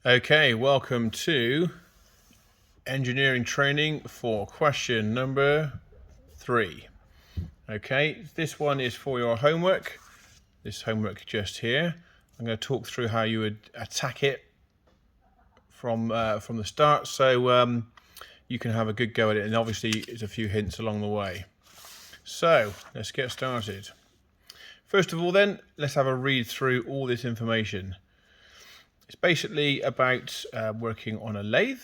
Okay, welcome to engineering training for question number 3. Okay, this one is for your homework. This homework just here. I'm going to talk through how you would attack it from the start, so you can have a good go at it. And obviously, there's a few hints along the way. So let's get started. First of all, then, let's have a read through all this information. It's basically about working on a lathe.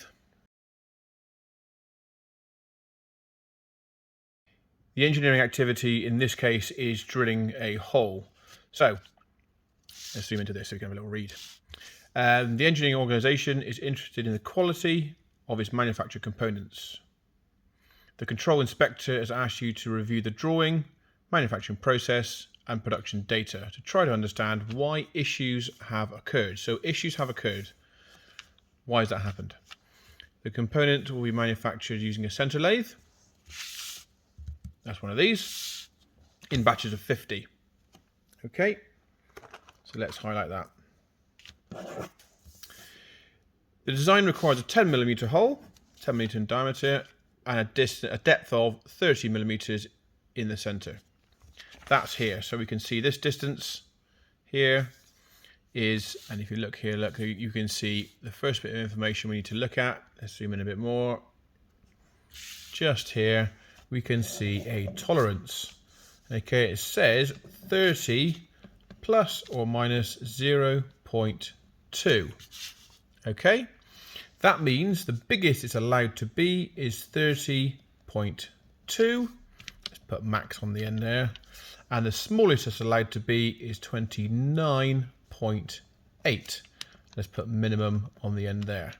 The engineering activity in this case is drilling a hole. So let's zoom into this so we can have a little read. The engineering organisation is interested in the quality of its manufactured components. The control inspector has asked you to review the drawing, manufacturing process and production data to try to understand why issues have occurred. So issues have occurred. Why has that happened? The component will be manufactured using a centre lathe. That's one of these, in batches of 50. Okay, so let's highlight that. The design requires a 10mm hole, 10mm in diameter, and a depth of 30mm in the centre. That's here, so we can see this distance here is, and if you look here, look, you can see the first bit of information we need to look at. Let's zoom in a bit more. Just here, we can see a tolerance. Okay, it says 30 plus or minus 0.2. Okay, that means the biggest it's allowed to be is 30.2. Let's put max on the end there. And the smallest it's allowed to be is 29.8. Let's put minimum on the end there.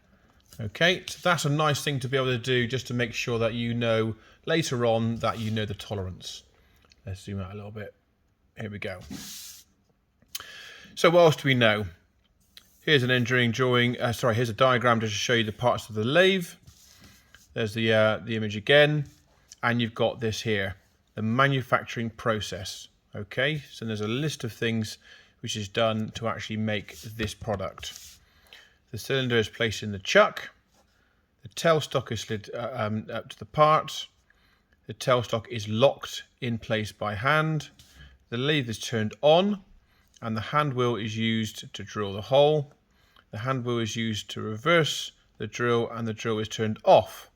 Okay, so that's a nice thing to be able to do just to make sure that you know later on that you know the tolerance. Let's zoom out a little bit. Here we go. So what else do we know? Here's an engineering drawing, here's a diagram just to show you the parts of the lathe. There's the image again, and you've got this here, the manufacturing process. Okay, so there's a list of things which is done to actually make this product. The cylinder is placed in the chuck. The tailstock is slid up to the part. The tailstock is locked in place by hand. The lathe is turned on, and the hand wheel is used to drill the hole. The hand wheel is used to reverse the drill, and the drill is turned off.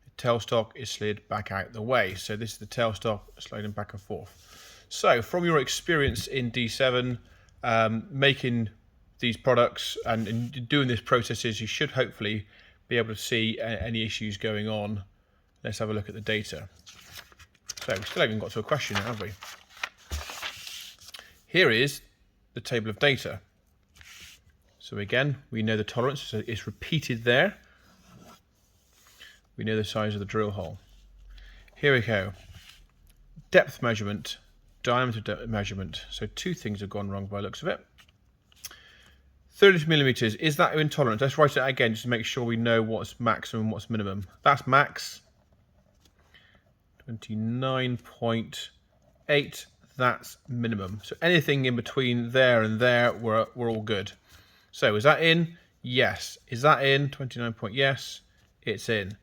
The tailstock is slid back out the way. So this is the tailstock sliding back and forth. So from your experience in D7, making these products and doing these processes, you should hopefully be able to see any issues going on. Let's have a look at the data. So we still haven't got to a question yet, have we? Here is the table of data. So again, we know the tolerance, so it's repeated there. We know the size of the drill hole. Here we go. Depth measurement, diameter measurement. So two things have gone wrong by the looks of it. 30mm, is that intolerant? Let's write it out again just to make sure we know what's maximum and what's minimum. That's max. 29.8, that's minimum. So anything in between there and there, we're all good. So is that in? Yes. Is that in? 29 point, yes, it's in.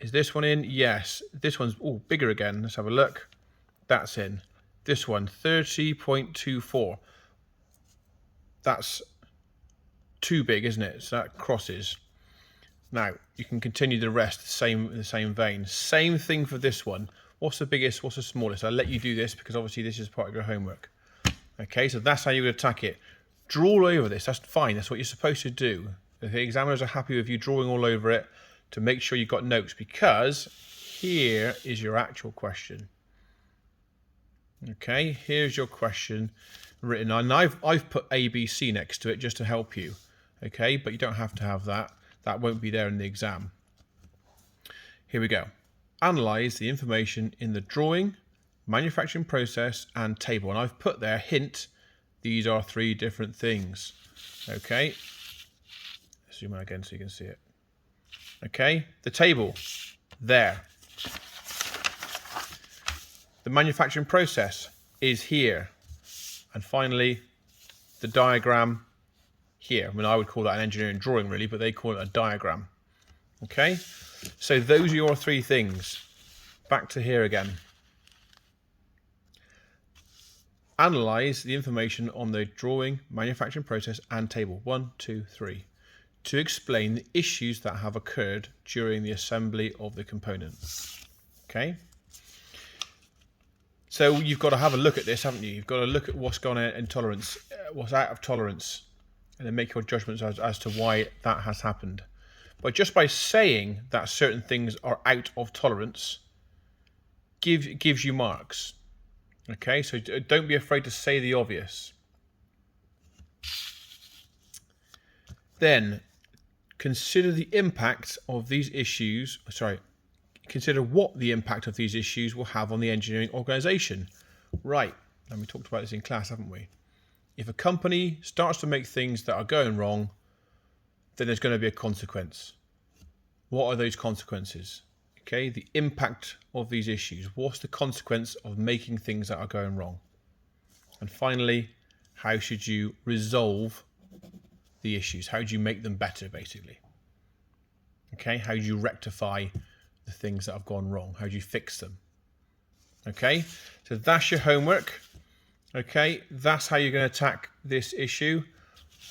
Is this one in? Yes. This one's bigger again. Let's have a look. That's in. This one, 30.24. That's too big, isn't it? So that crosses. Now you can continue the rest in the same vein. Same thing for this one. What's the biggest? What's the smallest? I'll let you do this because obviously this is part of your homework. Okay, so that's how you would attack it. Draw all over this. That's fine. That's what you're supposed to do. The examiners are happy with you drawing all over it to make sure you've got notes, because here is your actual question. Okay, here's your question written on. I've put ABC next to it just to help you. Okay, but you don't have to have that. That won't be there in the exam. Here we go. Analyze the information in the drawing, manufacturing process, and table. And I've put there, hint, these are 3 different things. Okay. Zoom out again so you can see it. Okay, the table, there. The manufacturing process is here. And finally, the diagram here. I mean, I would call that an engineering drawing really, but they call it a diagram. Okay, so those are your three things. Back to here again. Analyze the information on the drawing, manufacturing process and table 1, 2, 3 to explain the issues that have occurred during the assembly of the component. Okay, so you've got to have a look at this, haven't you? You've got to look at what's gone in tolerance, what's out of tolerance, and then make your judgments as to why that has happened. But just by saying that certain things are out of tolerance gives you marks. Okay, so don't be afraid to say the obvious. Then consider the impact of these issues. Consider what the impact of these issues will have on the engineering organization. Right, and we talked about this in class, haven't we? If a company starts to make things that are going wrong, then there's going to be a consequence. What are those consequences? Okay, the impact of these issues. What's the consequence of making things that are going wrong? And finally, how should you resolve the issues? How do you make them better, basically? Okay, how do you rectify the things that have gone wrong? How do you fix them? Okay, so that's your homework. Okay, that's how you're going to attack this issue.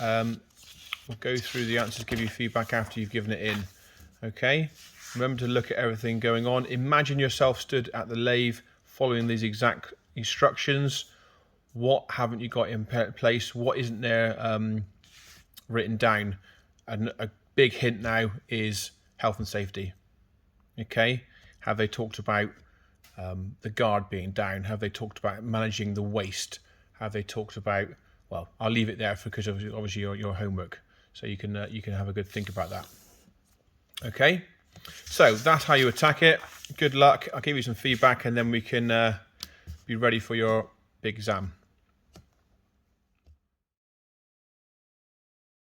We'll go through the answers, give you feedback after you've given it in. Okay, remember to look at everything going on. Imagine yourself stood at the lathe following these exact instructions. What haven't you got in place? What isn't there written down? And a big hint now is health and safety. Okay, have they talked about the guard being down? Have they talked about managing the waste? Have they talked about, well, I'll leave it there because obviously your homework, so you can have a good think about that. Okay, so that's how you attack it. Good luck. I'll give you some feedback and then we can be ready for your big exam.